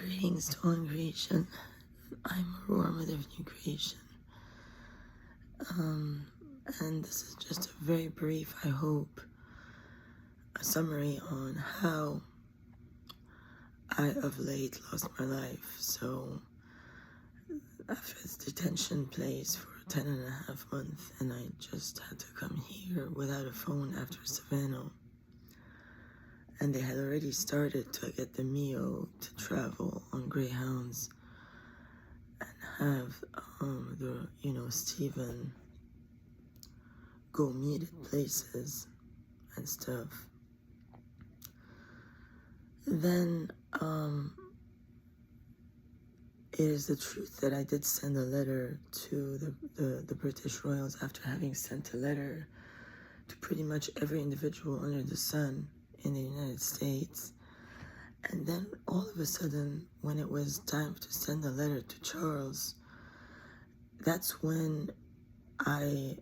Greetings to all in creation. I'm Aurora, mother of new creation. And this is just a very brief, I hope, a summary on how I of late lost my life. So after this detention place for 10.5 months, and I just had to come here without a phone after Savannah. And they had already started to get the Mio to travel on Greyhounds and have Stephen go meet at places and stuff. Then it is the truth that I did send a letter to the British Royals after having sent a letter to pretty much every individual under the sun in the United States. And then all of a sudden, when it was time to send a letter to Charles, that's when I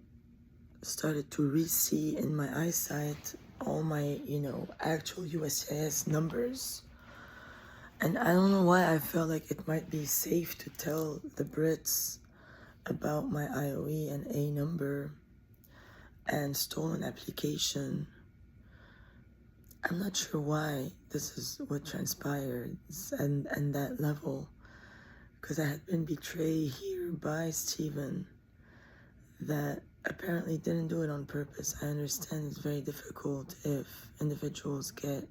started to re-see in my eyesight all my, actual USCIS numbers. And I don't know why I felt like it might be safe to tell the Brits about my IOE and A number and stolen application. I'm not sure why this is what transpired and that level, because I had been betrayed here by Stephen that apparently didn't do it on purpose. I understand it's very difficult if individuals get,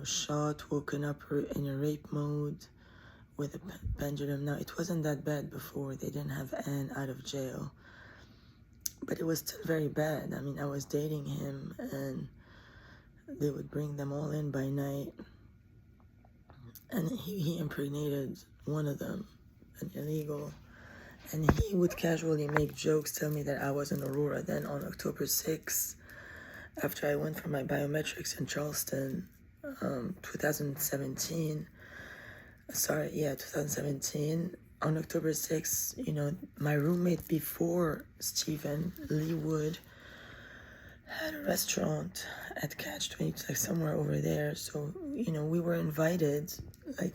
shot, woken up in a rape mode with a pendulum. Now, it wasn't that bad before. They didn't have Anne out of jail. But it was still very bad. I mean, I was dating him and they would bring them all in by night. And he impregnated one of them, an illegal. And he would casually make jokes, tell me that I was in Aurora. Then on October 6th, after I went for my biometrics in Charleston, 2017, on October 6th, my roommate before Stephen, Lee Wood, had a restaurant at Catch 22, like somewhere over there. So, we were invited, like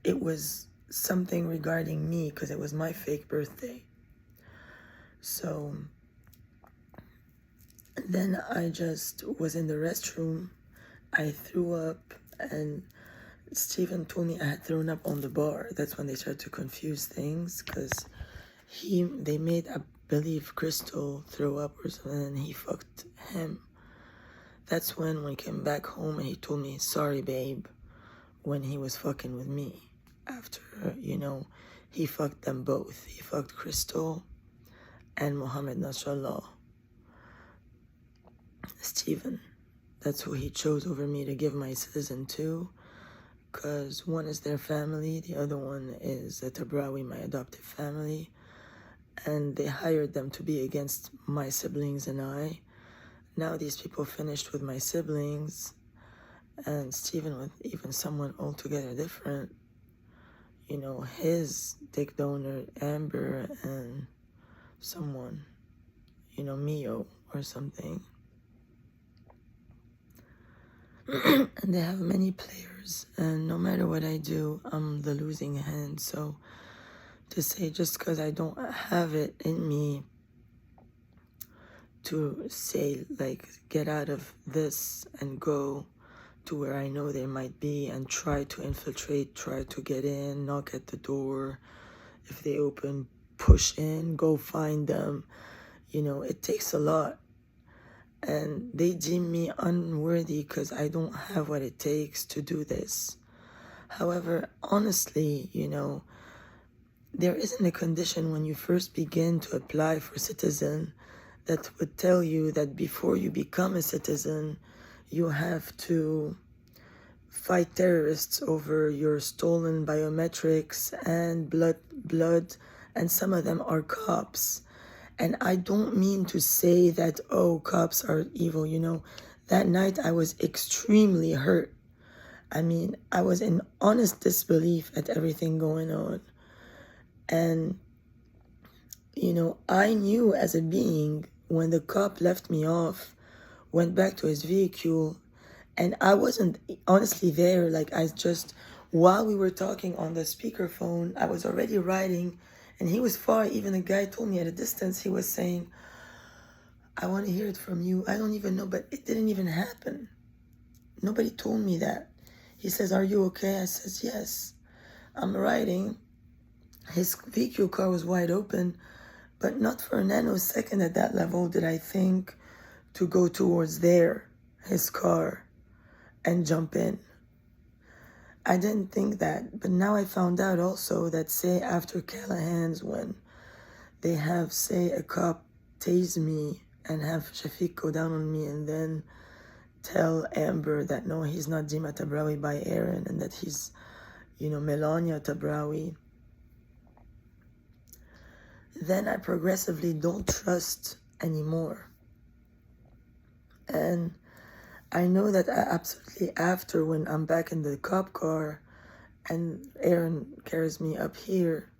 it was something regarding me because it was my fake birthday. So then I just was in the restroom. I threw up and Stephen told me I had thrown up on the bar. That's when they started to confuse things because they made, I believe, Crystal throw up or something and he fucked him. That's when he came back home and he told me, sorry babe, when he was fucking with me. After, he fucked them both. He fucked Crystal and Mohamed Nasrallah. Stephen, that's who he chose over me to give my citizen to, because one is their family, the other one is the tabrawi, my adoptive family, and they hired them to be against my siblings and I. Now these people finished with my siblings, and Stephen with even someone altogether different. His dick donor, Amber, and someone, Mio or something. And they have many players, and no matter what I do, I'm the losing hand. So to say just because I don't have it in me to say, like, get out of this and go to where I know they might be and try to infiltrate, try to get in, knock at the door. If they open, push in, go find them. It takes a lot. And they deem me unworthy because I don't have what it takes to do this. However, honestly, there isn't a condition when you first begin to apply for citizen that would tell you that before you become a citizen, you have to fight terrorists over your stolen biometrics and blood, and some of them are cops. And I don't mean to say that, cops are evil, That night I was extremely hurt. I mean, I was in honest disbelief at everything going on. And, I knew as a being when the cop left me off, went back to his vehicle, and I wasn't honestly there. Like, I just while we were talking on the speakerphone, I was already writing, and he was far. Even the guy told me at a distance, he was saying, I want to hear it from you. I don't even know, but it didn't even happen. Nobody told me that. He says, are you okay? I says, yes. I'm writing. His VQ car was wide open, but not for a nanosecond at that level did I think to go towards his car, and jump in. I didn't think that, but now I found out also that, say, after Callahan's, when they have, say, a cop tase me and have Chafic go down on me and then tell Amber that no, he's not Dina tabrawi by Aaron, and that he's, Melania tabrawi, then I progressively don't trust anymore. And I know that absolutely after, when I'm back in the cop car and Aaron carries me up here,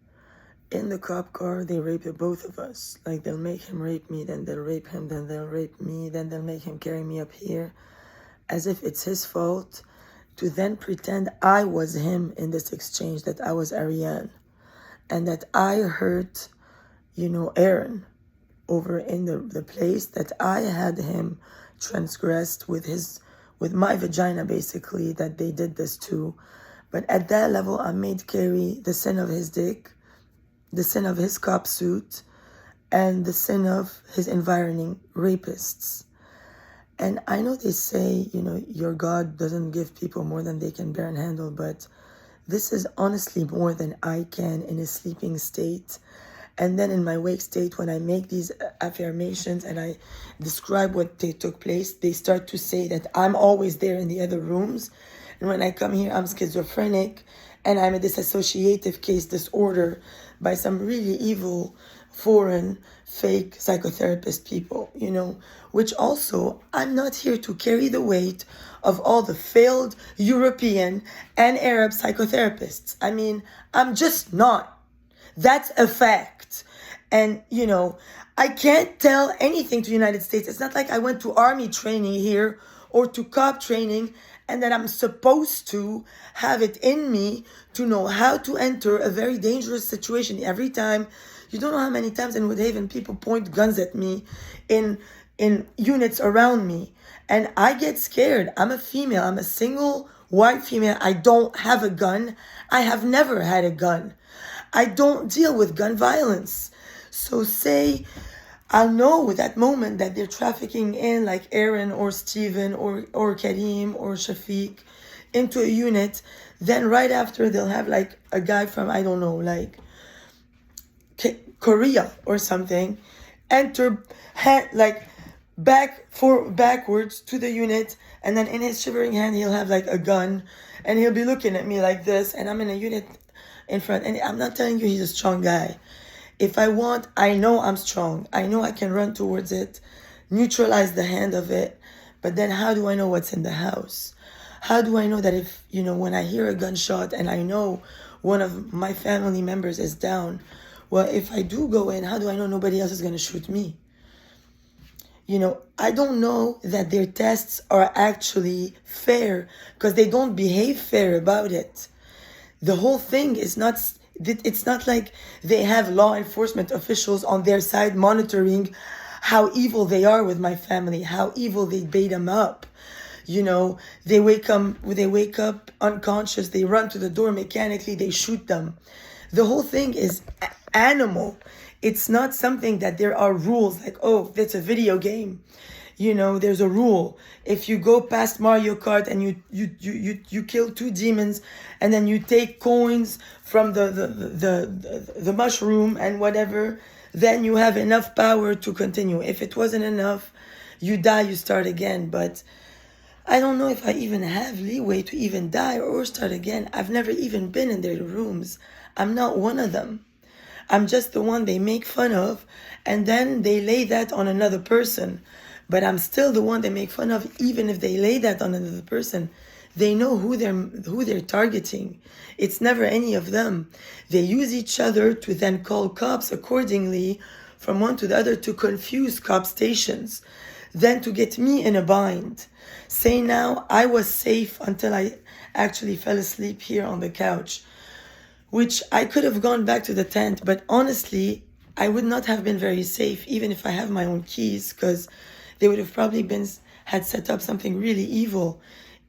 in the cop car, they rape the both of us. Like, they'll make him rape me, then they'll rape him, then they'll rape me, then they'll make him carry me up here, as if it's his fault, to then pretend I was him in this exchange, that I was Ariane, and that I hurt, Aaron over in the place, that I had him transgressed with my vagina, basically, that they did this too. But at that level, I made carry the sin of his dick, the sin of his cop suit, and the sin of his environing rapists. And I know they say, your God doesn't give people more than they can bear and handle, but this is honestly more than I can in a sleeping state. And then in my wake state, when I make these affirmations and I describe what they took place, they start to say that I'm always there in the other rooms. And when I come here, I'm schizophrenic and I'm a dissociative case disorder by some really evil, foreign, fake psychotherapist people, which also, I'm not here to carry the weight of all the failed European and Arab psychotherapists. I mean, I'm just not. That's a fact. And, I can't tell anything to the United States. It's not like I went to army training here or to cop training and that I'm supposed to have it in me to know how to enter a very dangerous situation. Every time, you don't know how many times in Woodhaven people point guns at me in units around me. And I get scared. I'm a female. I'm a single white female. I don't have a gun. I have never had a gun. I don't deal with gun violence. So say I'll know with that moment that they're trafficking in like Aaron or Steven or Kareem or Shafiq into a unit. Then right after they'll have like a guy from, I don't know, like Korea or something, enter backwards to the unit, and then in his shivering hand he'll have like a gun and he'll be looking at me like this, and I'm in a unit in front. And I'm not telling you he's a strong guy. If I want, I know I'm strong. I know I can run towards it, neutralize the hand of it. But then how do I know what's in the house? How do I know that if, when I hear a gunshot and I know one of my family members is down, well, if I do go in, how do I know nobody else is going to shoot me? I don't know that their tests are actually fair because they don't behave fair about it. The whole thing is not, it's not like they have law enforcement officials on their side monitoring how evil they are with my family, how evil they bait them up. They wake up unconscious, they run to the door mechanically, they shoot them. The whole thing is animal. It's not something that there are rules like, oh, that's a video game. There's a rule. If you go past Mario Kart and you kill 2 demons and then you take coins from the mushroom and whatever, then you have enough power to continue. If it wasn't enough, you die, you start again. But I don't know if I even have leeway to even die or start again. I've never even been in their rooms. I'm not one of them. I'm just the one they make fun of, and then they lay that on another person. But I'm still the one they make fun of, even if they lay that on another person. They know who they're targeting. It's never any of them. They use each other to then call cops accordingly from one to the other to confuse cop stations, then to get me in a bind. Say now, I was safe until I actually fell asleep here on the couch, which I could have gone back to the tent, but honestly, I would not have been very safe even if I have my own keys, because they would have probably had set up something really evil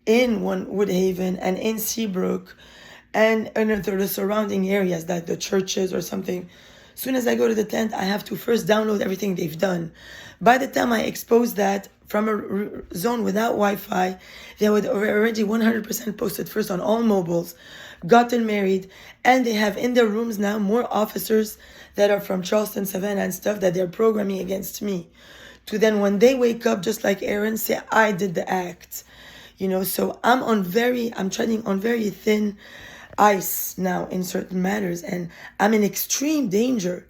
in Woodhaven and in Seabrook and in the surrounding areas, like the churches or something. As soon as I go to the tent, I have to first download everything they've done. By the time I expose that from a zone without Wi-Fi, they would already 100% posted first on all mobiles, gotten married, and they have in their rooms now more officers that are from Charleston, Savannah, and stuff that they're programming against me. To then when they wake up, just like Aaron, say, I did the act. So I'm treading on very thin ice now in certain matters, and I'm in extreme danger.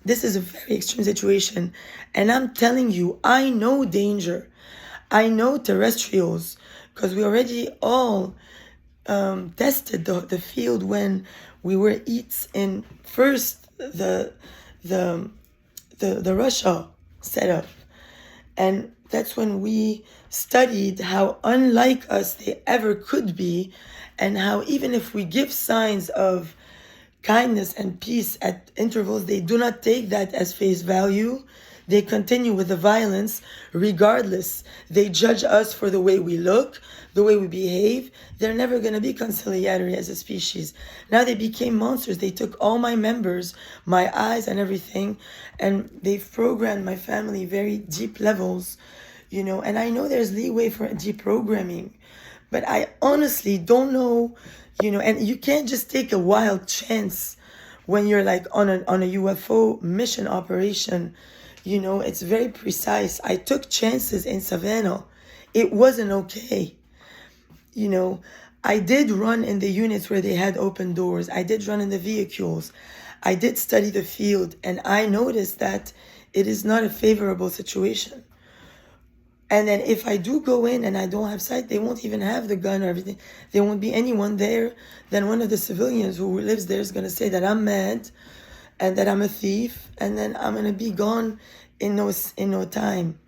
This is a very extreme situation, and I'm telling you, I know danger. I know terrestrials, because we already all tested the field when we were in first the Russia setup, and that's when we studied how unlike us they ever could be, and how even if we give signs of kindness and peace at intervals, they do not take that as face value. They continue with the violence regardless. They judge us for the way we look, the way we behave. They're never going to be conciliatory as a species. Now they became monsters. They took all my members, my eyes and everything, and they've programmed my family very deep levels, and I know there's leeway for deprogramming, but I honestly don't know, and you can't just take a wild chance when you're like on a UFO mission operation. It's very precise. I took chances in Savannah. It wasn't okay. I did run in the units where they had open doors. I did run in the vehicles. I did study the field, and I noticed that it is not a favorable situation. And then if I do go in and I don't have sight, they won't even have the gun or everything. There won't be anyone there. Then one of the civilians who lives there is going to say that I'm mad and that I'm a thief, and then I'm going to be gone in no time.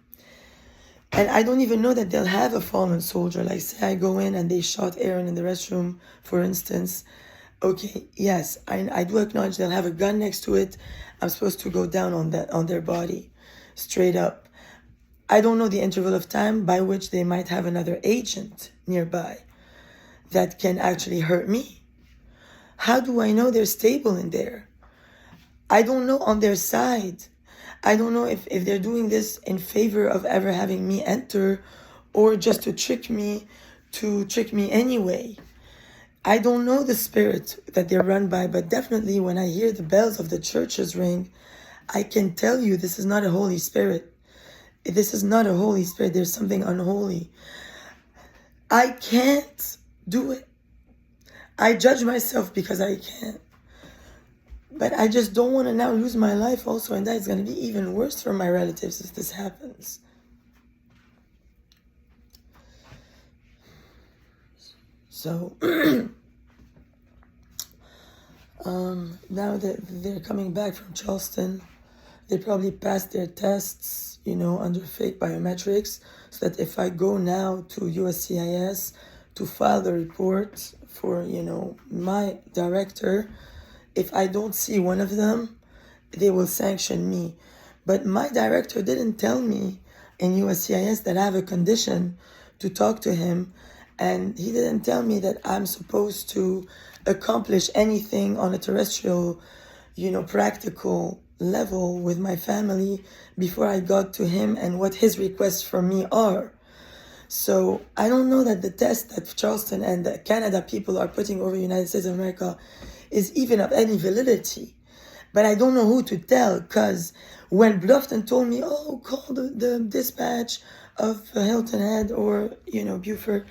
And I don't even know that they'll have a fallen soldier. Like, say I go in and they shot Aaron in the restroom, for instance. Okay, yes, I do acknowledge they'll have a gun next to it. I'm supposed to go down on their body, straight up. I don't know the interval of time by which they might have another agent nearby that can actually hurt me. How do I know they're stable in there? I don't know on their side. I don't know if they're doing this in favor of ever having me enter, or just to trick me anyway. I don't know the spirit that they're run by, but definitely when I hear the bells of the churches ring, I can tell you this is not a Holy Spirit. This is not a Holy Spirit. There's something unholy. I can't do it. I judge myself because I can't. But I just don't want to now lose my life also, and that's going to be even worse for my relatives if this happens. So, now that they're coming back from Charleston, they probably passed their tests, under fake biometrics, so that if I go now to USCIS to file the report for, my director, if I don't see one of them, they will sanction me. But my director didn't tell me in USCIS that I have a condition to talk to him, and he didn't tell me that I'm supposed to accomplish anything on a terrestrial, practical level with my family before I got to him and what his requests from me are. So I don't know that the test that Charleston and the Canada people are putting over the United States of America is even of any validity. But I don't know who to tell, because when Bluffton told me, call the dispatch of Hilton Head or, Beaufort,